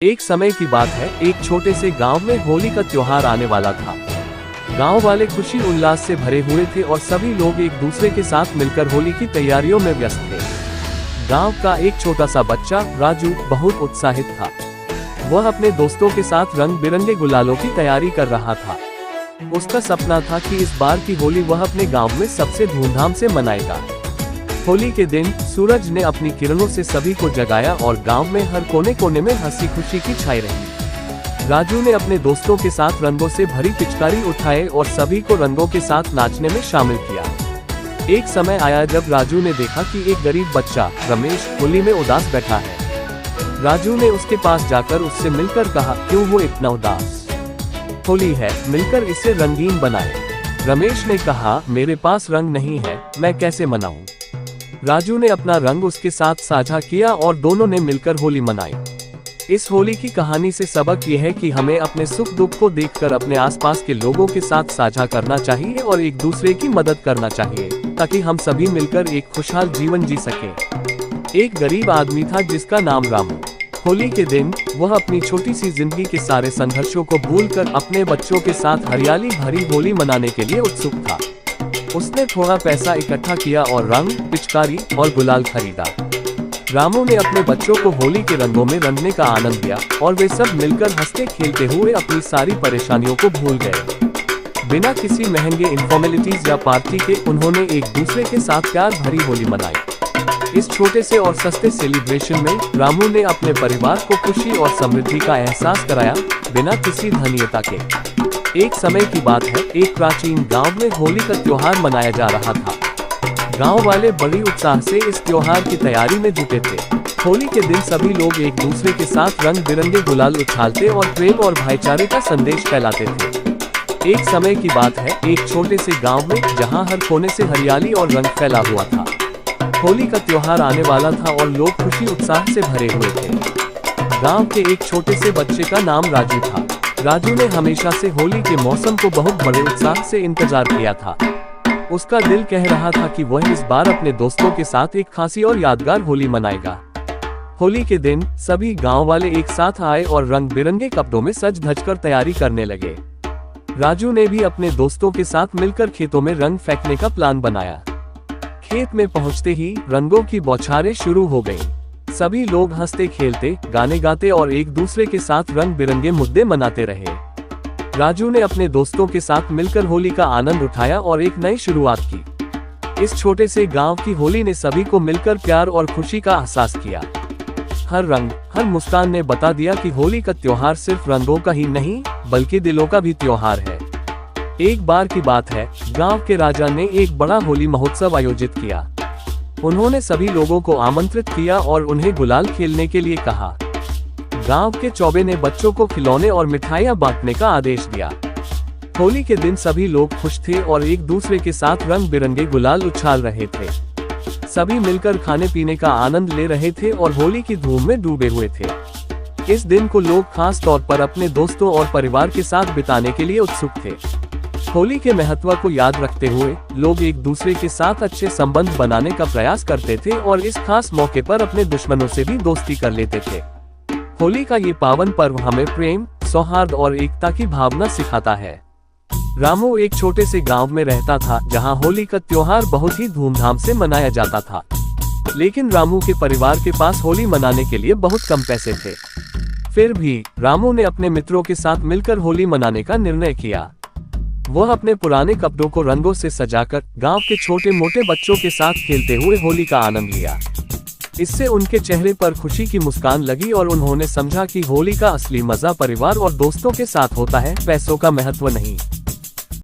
एक समय की बात है, एक छोटे से गांव में होली का त्योहार आने वाला था। गांव वाले खुशी उल्लास से भरे हुए थे और सभी लोग एक दूसरे के साथ मिलकर होली की तैयारियों में व्यस्त थे। गांव का एक छोटा सा बच्चा राजू बहुत उत्साहित था। वह अपने दोस्तों के साथ रंग बिरंगे गुलालों की तैयारी कर रहा था। उसका सपना था कि इस बार की होली वह अपने गांव में सबसे धूमधाम से मनाएगा। होली के दिन सूरज ने अपनी किरणों से सभी को जगाया और गांव में हर कोने कोने में हंसी खुशी की छाई रही। राजू ने अपने दोस्तों के साथ रंगों से भरी पिचकारी उठाए और सभी को रंगों के साथ नाचने में शामिल किया। एक समय आया जब राजू ने देखा कि एक गरीब बच्चा रमेश होली में उदास बैठा है। राजू ने उसके पास जाकर उससे मिलकर कहा, क्यों वो इतना उदास? होली है, मिलकर इसे रंगीन बनाएं। रमेश ने कहा, मेरे पास रंग नहीं है, मैं कैसे मनाऊं? राजू ने अपना रंग उसके साथ साझा किया और दोनों ने मिलकर होली मनाई। इस होली की कहानी से सबक यह है कि हमें अपने सुख दुख को देखकर अपने आसपास के लोगों के साथ साझा करना चाहिए और एक दूसरे की मदद करना चाहिए, ताकि हम सभी मिलकर एक खुशहाल जीवन जी सकें। एक गरीब आदमी था जिसका नाम रामू। होली के दिन वह अपनी छोटी सी जिंदगी के सारे संघर्षों को भूलकर अपने बच्चों के साथ हरियाली भरी होली मनाने के लिए उत्सुक था। उसने थोड़ा पैसा इकट्ठा किया और रंग, पिचकारी और गुलाल खरीदा। रामू ने अपने बच्चों को होली के रंगों में रंगने का आनंद दिया और वे सब मिलकर हंसते खेलते हुए अपनी सारी परेशानियों को भूल गए। बिना किसी महंगे इनफॉर्मेलिटीज या पार्टी के उन्होंने एक दूसरे के साथ प्यार भरी होली मनाई। इस छोटे से और सस्ते सेलिब्रेशन में रामू ने अपने परिवार को खुशी और समृद्धि का एहसास कराया, बिना किसी धन्यता के। एक समय की बात है, एक प्राचीन गांव में होली का त्योहार मनाया जा रहा था। गांव वाले बड़ी उत्साह से इस त्योहार की तैयारी में जुटे थे। होली के दिन सभी लोग एक दूसरे के साथ रंग बिरंगे गुलाल उछालते और प्रेम और भाईचारे का संदेश फैलाते थे। एक समय की बात है, एक छोटे से गांव में जहां हर कोने से हरियाली और रंग फैला हुआ था। होली का त्योहार आने वाला था और लोग खुशी उत्साह से भरे हुए थे। गांव के एक छोटे से बच्चे का नाम राजू था। राजू ने हमेशा से होली के मौसम को बहुत बड़े उत्साह से इंतजार किया था। उसका दिल कह रहा था कि वह इस बार अपने दोस्तों के साथ एक खासी और यादगार होली मनाएगा। होली के दिन सभी गांव वाले एक साथ आए और रंग बिरंगे कपड़ों में सज धज कर तैयारी करने लगे। राजू ने भी अपने दोस्तों के साथ मिलकर खेतों में रंग फेंकने का प्लान बनाया। खेत में पहुंचते ही रंगों की बौछारें शुरू हो गईं। सभी लोग हंसते खेलते, गाने गाते और एक दूसरे के साथ रंग बिरंगे मुद्दे मनाते रहे। राजू ने अपने दोस्तों के साथ मिलकर होली का आनंद उठाया और एक नई शुरुआत की। इस छोटे से गांव की होली ने सभी को मिलकर प्यार और खुशी का एहसास किया। हर रंग, हर मुस्कान ने बता दिया कि होली का त्योहार सिर्फ रंगों का ही नहीं, बल्कि दिलों का भी त्योहार है। एक बार की बात है, गांव के राजा ने एक बड़ा होली महोत्सव आयोजित किया। उन्होंने सभी लोगों को आमंत्रित किया और उन्हें गुलाल खेलने के लिए कहा। गांव के चौबे ने बच्चों को खिलौने और मिठाइयां बांटने का आदेश दिया। होली के दिन सभी लोग खुश थे और एक दूसरे के साथ रंग बिरंगे गुलाल उछाल रहे थे। सभी मिलकर खाने पीने का आनंद ले रहे थे और होली की धूम में डूबे हुए थे। इस दिन को लोग खास तौर पर अपने दोस्तों और परिवार के साथ बिताने के लिए उत्सुक थे। होली के महत्व को याद रखते हुए लोग एक दूसरे के साथ अच्छे संबंध बनाने का प्रयास करते थे और इस खास मौके पर अपने दुश्मनों से भी दोस्ती कर लेते थे। होली का ये पावन पर्व हमें प्रेम, सौहार्द और एकता की भावना सिखाता है। रामू एक छोटे से गांव में रहता था जहां होली का त्योहार बहुत ही धूमधाम से मनाया जाता था। लेकिन रामू के परिवार के पास होली मनाने के लिए बहुत कम पैसे थे। फिर भी रामू ने अपने मित्रों के साथ मिलकर होली मनाने का निर्णय किया। वह अपने पुराने कपड़ों को रंगों से सजाकर गांव के छोटे मोटे बच्चों के साथ खेलते हुए होली का आनंद लिया। इससे उनके चेहरे पर खुशी की मुस्कान लगी और उन्होंने समझा कि होली का असली मजा परिवार और दोस्तों के साथ होता है, पैसों का महत्व नहीं।